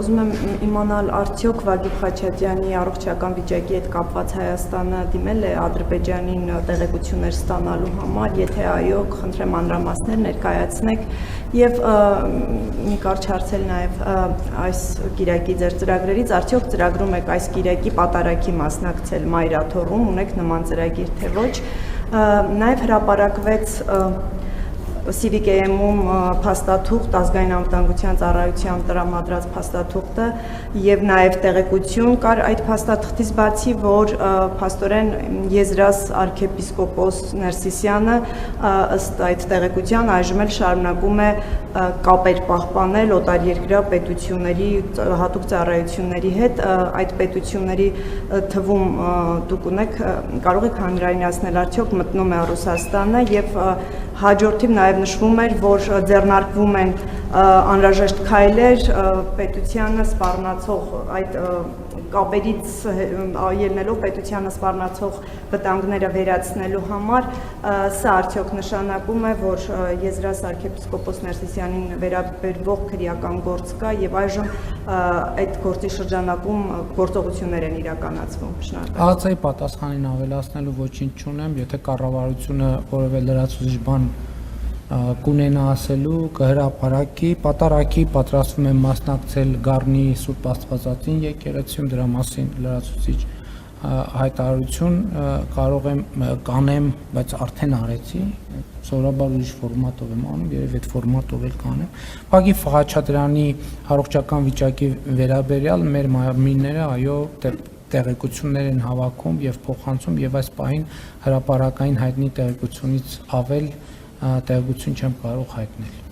ուզում եմ իմանալ արդյոք Վագիփ Խաչատյանի առողջական վիճակի հետ կապված Հայաստանը դիմել է Ադրբեջանին տեղեկություններ ստանալու համար, եթե այո, խնդրեմ մանրամասներ ներկայացնեք եւ մի կարճ հարցել նաեւ այս գիրակի ձեր ծրագրերից արդյոք ծրագրում եք այս գիրակի պատարագի մասնակցել Մայրաթոռում, ունեք նման ծրագիր թե ոչ, նաեւ հրապարակվեց CVKM-ում փաստաթուղթ ազգային անվտանգության ծառայության տրամադրած փաստաթուղթը եւ նաեւ տեղեկություն կար այդ փաստաթղթից բացի, որ փաստորեն Եզրաս arczepiskopos Ներսիսյանը ըստ այդ տեղեկության այժմ էլ շարունակում է կապեր պահպանել օտարերկրյա պետությունների հատուկ ծառայությունների հետ, այդ պետությունների թվում դուք ունեք, կարող եք հանրայնացնել արդյոք մտնում է Ռուսաստանը եւ հաջորդիվ նաեւ նշվում էր, որ ձեռնարկվում են անհրաժեշտ քայլեր պետությանը սպառնացող այդ կապերից ելնելով պետությանը սպառնացող վտանգները վերացնելու համար, սա արդյոք նշանակում է, որ Եզրաս arczepiskopos Ներսիսյանին վերաբերվող քրեական գործ կա եւ այժմ այդ գործի շրջանակում գործողություններ են իրականացվում։ Շնորհակալ։ Ահացայի պատասխանին ավելացնելու ոչինչ չունեմ, եթե կառավարությունը որևէ լրացուցիչ բան կունենա ասելու կհրապարակի, պատարագի պատրաստվում եմ մասնակցել Գառնի Սուրբ Աստվածածին եկեղեցիում, դրա մասին լրացուցիչ հայտարարություն կարող եմ կանեմ, բայց արդեն արեցի, սովորաբար ուրիշ ֆորմատով եմ անում, երևի այդ ֆորմատով էլ կանեմ։ Վագիփ Խաչատրյանի առողջական վիճակի վերաբերյալ մեր մարմինները այո տեղեկություններ են հավաքում եւ փոխանցում եւ այս պահին հրապարակային հայտնի տեղեկությունից ավել տեղեկություն չեմ կարող հայտնել։